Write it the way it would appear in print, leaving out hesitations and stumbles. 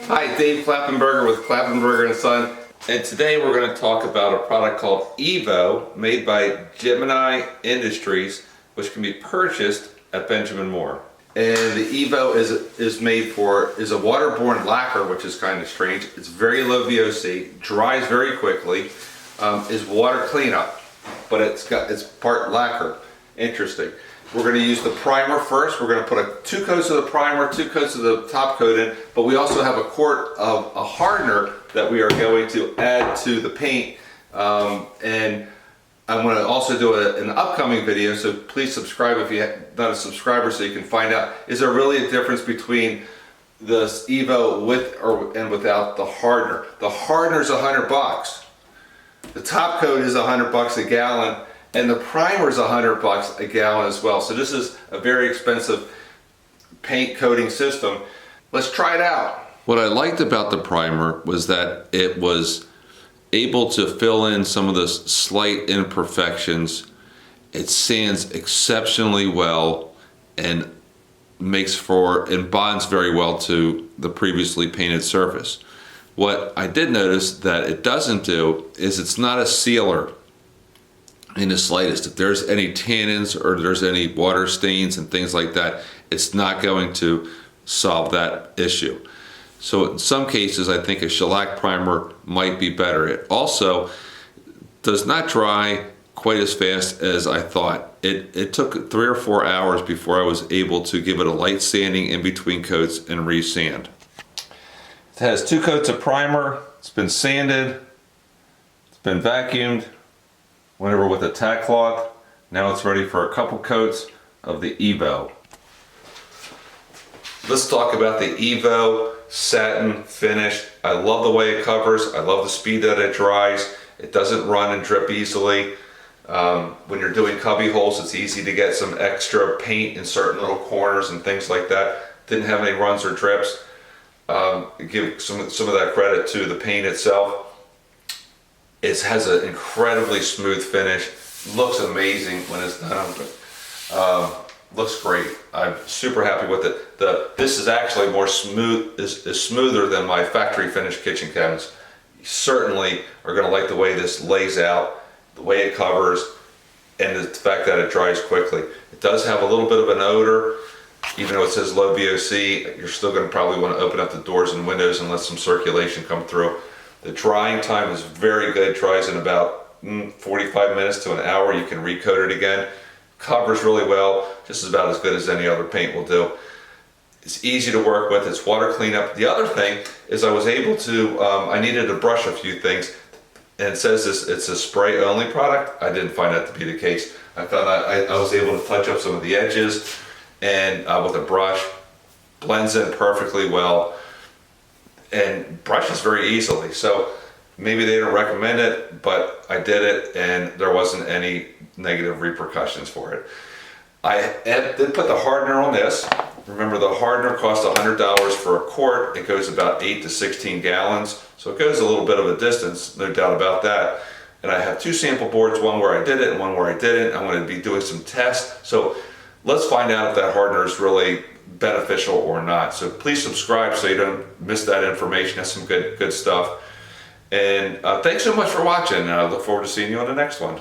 Hi, Dave Klappenberger with Klappenberger & Son, and today we're going to talk about a product called EVO, made by Gemini Industries, which can be purchased at Benjamin Moore. And the EVO is a waterborne lacquer, which is kind of strange. It's very low VOC, dries very quickly, is water cleanup, but it's part lacquer. Interesting. We're going to use the primer first. We're going to put 2 coats of the primer, 2 coats of the top coat in, but we also have a quart of a hardener that we are going to add to the paint. And I'm going to also do an upcoming video, so please subscribe if you're not a subscriber so you can find out, is there really a difference between this EVO with and without the hardener. The hardener is $100. The top coat is $100 a gallon. And the primer is $100 a gallon as well. So this is a very expensive paint coating system. Let's try it out. What I liked about the primer was that it was able to fill in some of the slight imperfections. It sands exceptionally well and bonds very well to the previously painted surface. What I did notice that it doesn't do is it's not a sealer in the slightest. If there's any tannins or there's any water stains and things like that, it's not going to solve that issue. So in some cases, I think a shellac primer might be better. It also does not dry quite as fast as I thought. It took 3 or 4 hours before I was able to give it a light sanding in between coats and re-sand. It has 2 coats of primer. It's been sanded. It's been vacuumed. Went over with a tack cloth. Now it's ready for a couple coats of the EVO. Let's talk about the EVO satin finish. I love the way it covers. I love the speed that it dries. It doesn't run and drip easily. When you're doing cubby holes, it's easy to get some extra paint in certain little corners and things like that. Didn't have any runs or drips. Give some of that credit to the paint itself. It has an incredibly smooth finish. Looks amazing when it's done. Looks great. I'm super happy with it. This is actually more smooth, is smoother than my factory finished kitchen cabinets. You certainly are going to like the way this lays out, the way it covers, and the fact that it dries quickly. It does have a little bit of an odor. Even though it says low VOC, you're still going to probably want to open up the doors and windows and let some circulation come through. The drying time is very good. It dries in about 45 minutes to an hour. You can recoat it again. Covers really well, just about as good as any other paint will do. It's easy to work with. It's water cleanup. The other thing is I was able to, I needed to brush a few things, and it says it's a spray only product. I didn't find that to be the case. I found that I was able to touch up some of the edges and with a brush, blends in perfectly well and brushes very easily. So maybe they don't recommend it, but I did it and there wasn't any negative repercussions for it. I did put the hardener on this. Remember, the hardener costs $100 for a quart. It goes about 8 to 16 gallons. So it goes a little bit of a distance, no doubt about that. And I have 2 sample boards, one where I did it and one where I didn't. I'm going to be doing some tests. So let's find out if that hardener is really beneficial or not. So please subscribe so you don't miss that information. That's some good stuff. And thanks so much for watching. I look forward to seeing you on the next one.